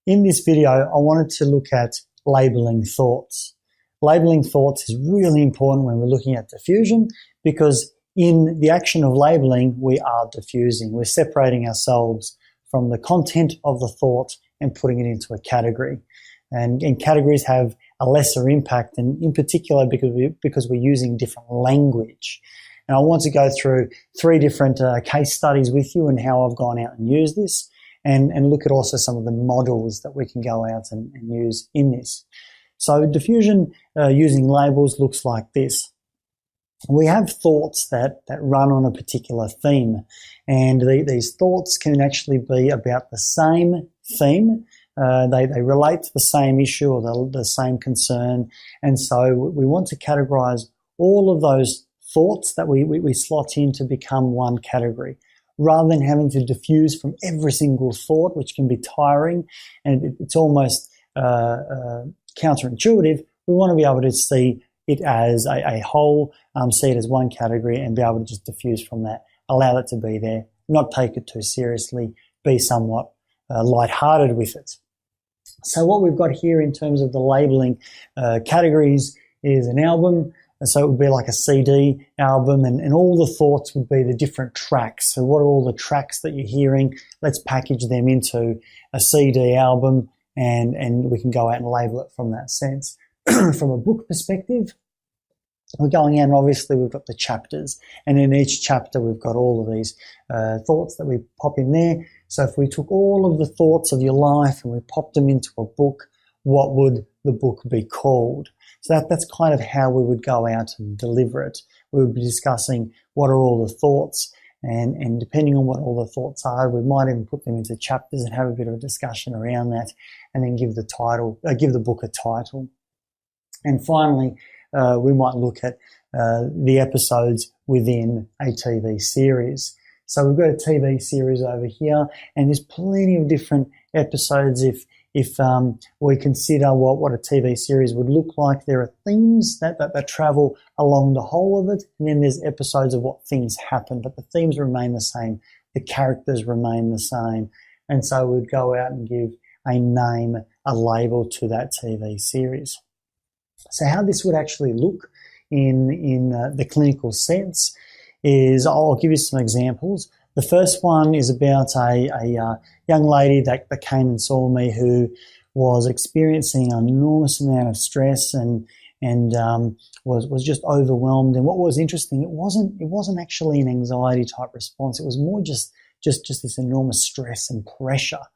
In this video, I wanted to look at labeling thoughts. Labeling thoughts is really important when we're looking at diffusion, because in the action of labeling, we are diffusing. We're separating ourselves from the content of the thought and putting it into a category. And categories have a lesser impact, and in particular because we're using different language. And I want to go through 3 different case studies with you and how I've gone out and used this, and look at also some of the models that we can go out and use in this. So diffusion using labels looks like this. We have thoughts that run on a particular theme, and these thoughts can actually be about the same theme. They relate to the same issue or the same concern, and so we want to categorize all of those thoughts that we slot in to become one category, rather than having to diffuse from every single thought, which can be tiring and it's almost counterintuitive. We want to be able to see it as a whole, see it as one category, and be able to just diffuse from that, allow it to be there, not take it too seriously, be somewhat lighthearted with it. So what we've got here in terms of the labeling categories is an album. So it would be like a CD album, and all the thoughts would be the different tracks. So what are all the tracks that you're hearing? Let's package them into a CD album, and we can go out and label it from that sense. From a book perspective, we're going in, obviously we've got the chapters, and in each chapter we've got all of these thoughts that we pop in there. So if we took all of the thoughts of your life and we popped them into a book, what would the book be called? So that's kind of how we would go out and deliver it. We would be discussing what are all the thoughts, and depending on what all the thoughts are, we might even put them into chapters and have a bit of a discussion around that, and then give the book a title. And finally, we might look at the episodes within a TV series. So we've got a TV series over here, and there's plenty of different episodes. If we consider what a TV series would look like, there are themes that travel along the whole of it, and then there's episodes of what things happen, but the themes remain the same, the characters remain the same, and so we'd go out and give a name, a label to that TV series. So how this would actually look in the clinical sense is, I'll give you some examples. The first one is about a young lady that came and saw me, who was experiencing an enormous amount of stress and was just overwhelmed. And what was interesting, it wasn't actually an anxiety type response. It was more just this enormous stress and pressure.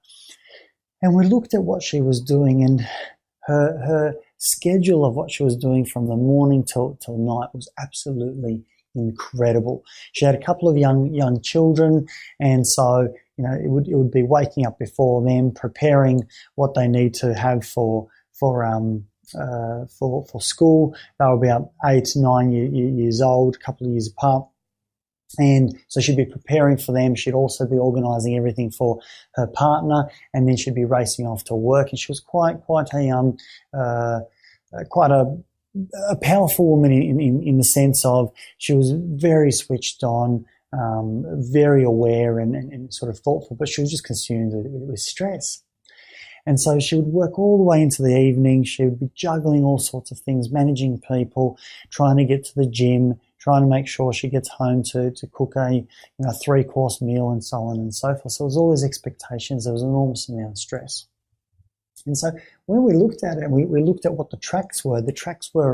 And we looked at what she was doing, and her schedule of what she was doing from the morning till night was absolutely incredible. She had a couple of young children, and so it would be waking up before them, preparing what they need to have for school. They were about 8, 9 years old, a couple of years apart. And so she'd be preparing for them. She'd also be organising everything for her partner, and then she'd be racing off to work. And she was quite a powerful woman in the sense of she was very switched on, very aware and sort of thoughtful, but she was just consumed with stress. And so she would work all the way into the evening. She would be juggling all sorts of things, managing people, trying to get to the gym, trying to make sure she gets home to cook a 3-course meal, and so on and so forth. So it was all these expectations. There was an enormous amount of stress. And so when we looked at it, and we looked at what the tracks were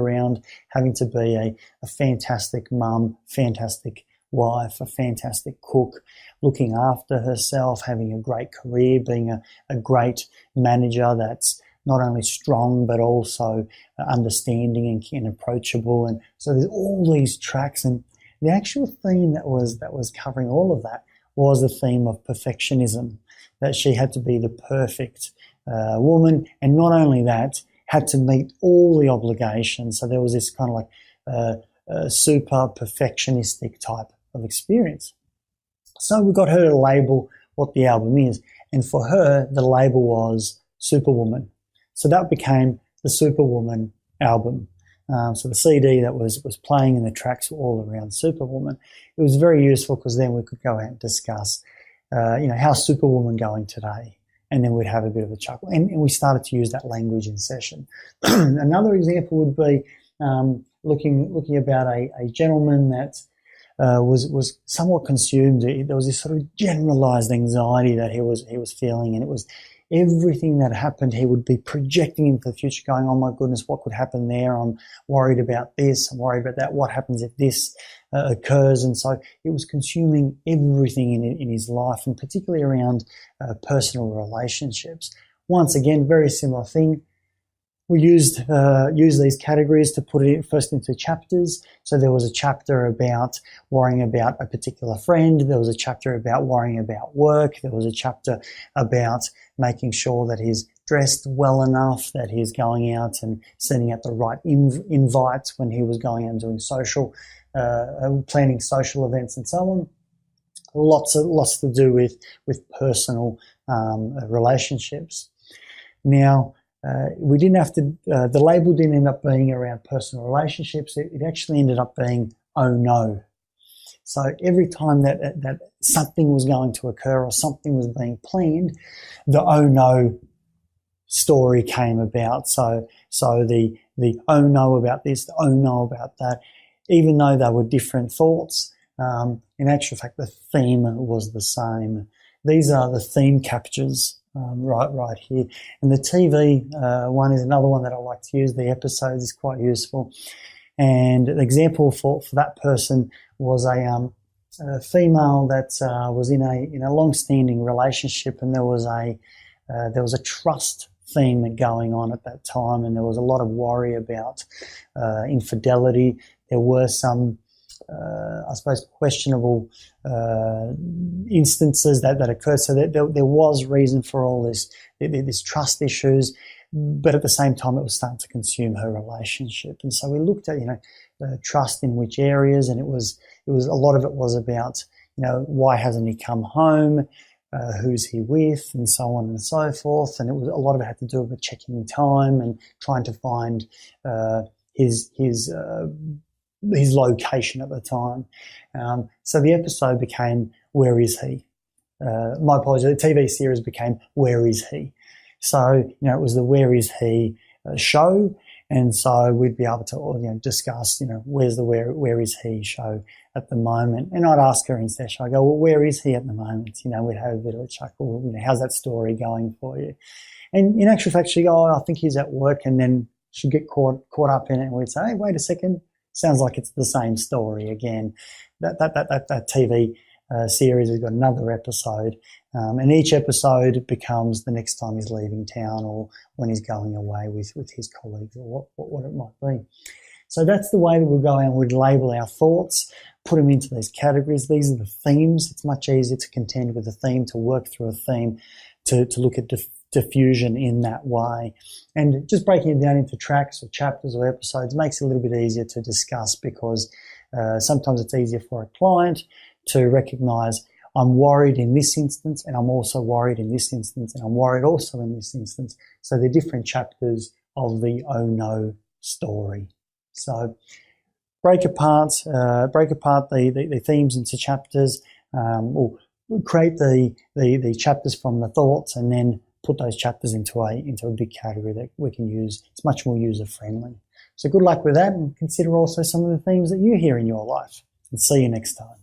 around having to be a fantastic mum, fantastic wife, a fantastic cook, looking after herself, having a great career, being a great manager that's not only strong but also understanding and approachable. And so there's all these tracks, and the actual theme that was covering all of that was the theme of perfectionism, that she had to be the perfect woman, and not only that, had to meet all the obligations. So there was this kind of like super perfectionistic type of experience. So we got her to label what the album is, and for her the label was Superwoman. So that became the Superwoman album. So the CD that was playing and the tracks were all around Superwoman. It was very useful because then we could go out and discuss, how's Superwoman going today? and then we'd have a bit of a chuckle. And we started to use that language in session. Another example would be looking about a gentleman that was somewhat consumed. There was this sort of generalized anxiety that he was feeling, and it was everything that happened, he would be projecting into the future, going, oh my goodness, what could happen there? I'm worried about this, I'm worried about that, what happens if this occurs? And so it was consuming everything in his life, and particularly around personal relationships. Once again, very similar thing. We used these categories to put it first into chapters. So there was a chapter about worrying about a particular friend. There was a chapter about worrying about work. There was a chapter about making sure that he's dressed well enough, that he's going out and sending out the right invites when he was going out and doing planning social events and so on. Lots to do with personal relationships. Now, we didn't have to, the label didn't end up being around personal relationships. It actually ended up being, oh no. So every time that something was going to occur or something was being planned, the oh no story came about. So the oh no about this, the oh no about that, even though they were different thoughts, in actual fact, the theme was the same. These are the theme captures. Right here. And the TV one is another one that I like to use. The episodes is quite useful. And an example for that person was a female that was in a long-standing relationship, and there was a trust theme going on at that time, and there was a lot of worry about infidelity. There were some I suppose questionable instances that occurred, so that there was reason for all this trust issues, but at the same time it was starting to consume her relationship. And so we looked at trust in which areas, and it was a lot of it was about why hasn't he come home, who's he with, and so on and so forth. And it was a lot of it had to do with checking time and trying to find his location at the time. So the episode became, where is he? My apologies, the TV series became, where is he? So, it was the where is he show. And so we'd be able to discuss, where's the where is he show at the moment. And I'd ask her in session, I go, well, where is he at the moment? We'd have a bit of a chuckle, how's that story going for you? And in actual fact, she'd go, oh, I think he's at work. And then she'd get caught up in it, and we'd say, hey, wait a second. Sounds like it's the same story again. That TV series has got another episode, and each episode becomes the next time he's leaving town or when he's going away with his colleagues, or what it might be. So that's the way that we'll go and we'd label our thoughts, put them into these categories. These are the themes. It's much easier to contend with a theme, to work through a theme, to look at diffusion in that way. And just breaking it down into tracks or chapters or episodes makes it a little bit easier to discuss, because sometimes it's easier for a client to recognize, I'm worried in this instance, and I'm also worried in this instance, and I'm worried also in this instance. So they're different chapters of the oh no story. So break apart the themes into chapters, or create the chapters from the thoughts, and then put those chapters into a big category that we can use. It's much more user-friendly. So good luck with that, and consider also some of the themes that you hear in your life. And see you next time.